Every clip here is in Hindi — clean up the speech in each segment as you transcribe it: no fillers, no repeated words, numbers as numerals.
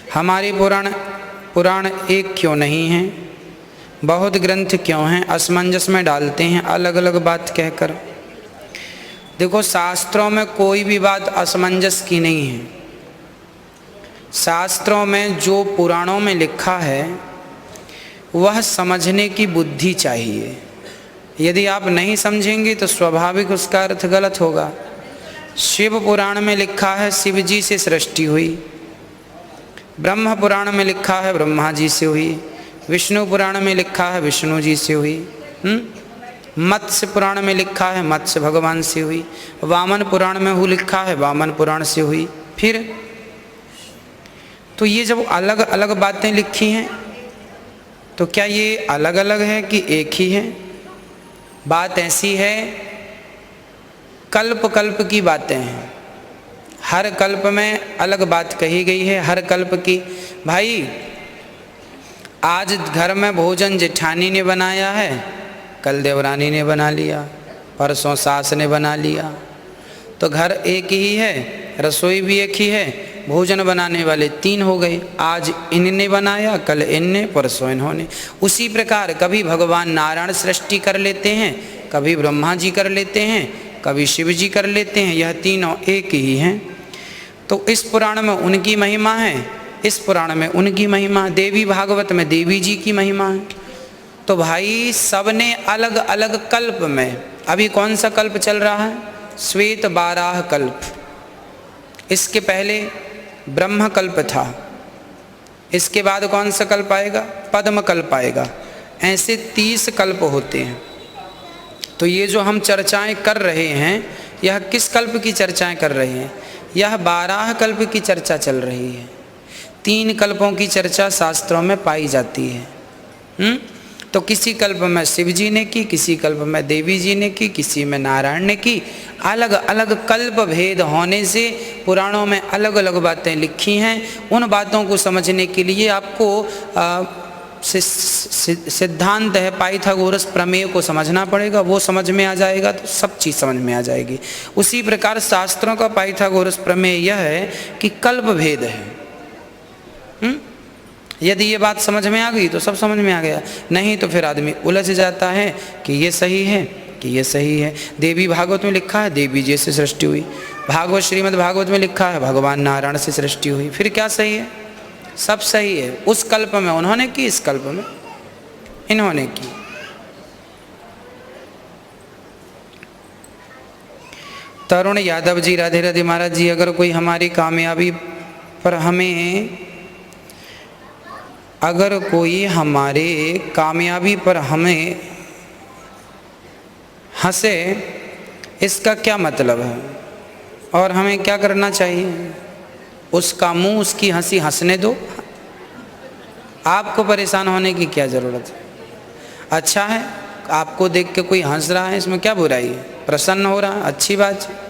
हमारे पुराण एक क्यों नहीं हैं? बहुत ग्रंथ क्यों हैं? असमंजस में डालते हैं अलग अलग बात कहकर। देखो, शास्त्रों में कोई भी बात असमंजस की नहीं है। शास्त्रों में जो पुराणों में लिखा है वह समझने की बुद्धि चाहिए। यदि आप नहीं समझेंगे तो स्वाभाविक उसका अर्थ गलत होगा। शिव पुराण में लिखा है शिव जी से सृष्टि हुई, ब्रह्म पुराण में लिखा है ब्रह्मा जी से हुई, विष्णु पुराण में लिखा है विष्णु जी से हुई, मत्स्य पुराण में लिखा है मत्स्य भगवान से हुई, वामन पुराण में लिखा है वामन पुराण से हुई। फिर तो ये जब अलग अलग बातें लिखी हैं तो क्या ये अलग अलग है कि एक ही है? बात ऐसी है, कल्प कल्प की बातें हैं। हर कल्प में अलग बात कही गई है। हर कल्प की, भाई आज घर में भोजन जेठानी ने बनाया है, कल देवरानी ने बना लिया, परसों सास ने बना लिया, तो घर एक ही है, रसोई भी एक ही है, भोजन बनाने वाले 3 हो गए। आज इनने बनाया, कल इनने, परसों इन्होंने। उसी प्रकार कभी भगवान नारायण सृष्टि कर लेते हैं, कभी ब्रह्मा जी कर लेते हैं, कभी शिव जी कर लेते हैं। यह तीनों एक ही हैं। तो इस पुराण में उनकी महिमा है, इस पुराण में उनकी महिमा। देवी भागवत में देवी जी की महिमा है। तो भाई सबने अलग अलग कल्प में, अभी कौन सा कल्प चल रहा है? श्वेत बाराह कल्प। इसके पहले ब्रह्म कल्प था, इसके बाद कौन सा कल्प आएगा? पद्म कल्प आएगा। ऐसे 30 कल्प होते हैं। तो ये जो हम चर्चाएं कर रहे हैं, यह किस कल्प की चर्चाएं कर रहे हैं? यह 12 कल्प की चर्चा चल रही है। 3 कल्पों की चर्चा शास्त्रों में पाई जाती है। तो किसी कल्प में शिव जी ने की, किसी कल्प में देवी जी ने की, किसी में नारायण ने की। अलग अलग कल्प भेद होने से पुराणों में अलग अलग बातें लिखी हैं। उन बातों को समझने के लिए आपको सिद्धांत है पाइथागोरस प्रमेय को समझना पड़ेगा। वो समझ में आ जाएगा तो सब चीज़ समझ में आ जाएगी। उसी प्रकार शास्त्रों का पाइथागोरस प्रमेय यह है कि कल्प भेद है। यदि ये बात समझ में आ गई तो सब समझ में आ गया, नहीं तो फिर आदमी उलझ जाता है कि ये सही है कि ये सही है। देवी भागवत में लिखा है देवी जी से सृष्टि हुई, भागवत श्रीमद् भागवत में लिखा है भगवान नारायण से सृष्टि हुई। फिर क्या सही है? सब सही है। उस कल्प में उन्होंने की, इस कल्प में इन्होंने की। तरुण यादव जी, राधे राधे महाराज जी। अगर कोई हमारी कामयाबी पर हमें हंसे, इसका क्या मतलब है और हमें क्या करना चाहिए? उसका मुंह, उसकी हंसी हंसने दो। आपको परेशान होने की क्या ज़रूरत है? अच्छा है, आपको देख के कोई हंस रहा है, इसमें क्या बुराई है? प्रसन्न हो रहा है, अच्छी बात है।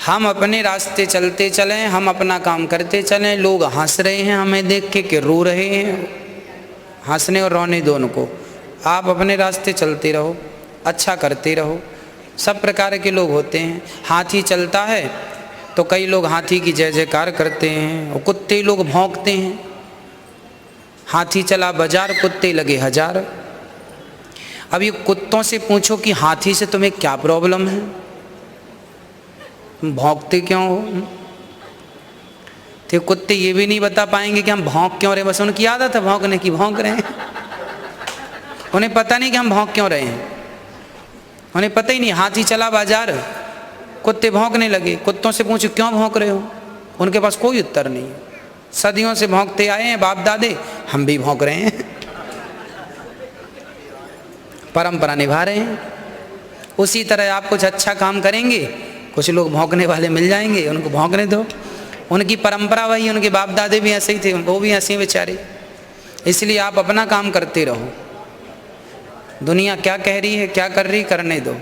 हम अपने रास्ते चलते चलें, हम अपना काम करते चलें। लोग हंस रहे हैं हमें देख के कि रो रहे हैं, हंसने और रोने दोनों को। आप अपने रास्ते चलते रहो, अच्छा करते रहो। सब प्रकार के लोग होते हैं। हाथी चलता है तो कई लोग हाथी की जय जयकार करते हैं, और कुत्ते लोग भौंकते हैं। हाथी चला बाजार, कुत्ते लगे 1000। अब ये कुत्तों से पूछो कि हाथी से तुम्हें क्या प्रॉब्लम है, भौंकते क्यों हो? तो कुत्ते ये भी नहीं बता पाएंगे कि हम भौंक क्यों रहे। बस उनकी आदत है भौंकने की, भौंक रहे हैं। उन्हें पता नहीं कि हम भौंक क्यों रहे हैं, उन्हें पता ही नहीं। हाथी चला बाजार, कुत्ते भौंकने लगे। कुत्तों से पूछो क्यों भौंक रहे हो, उनके पास कोई उत्तर नहीं। सदियों से भौंकते आए हैं बाप दादे, हम भी भौंक रहे हैं, परंपरा निभा रहे हैं। उसी तरह आप कुछ अच्छा काम करेंगे, कुछ लोग भौंकने वाले मिल जाएंगे, उनको भौंकने दो। उनकी परंपरा वही, उनके बाप दादे भी ऐसे ही थे, वो भी ऐसे ही बेचारे। इसलिए आप अपना काम करते रहो। दुनिया क्या कह रही है, क्या कर रही, करने दो।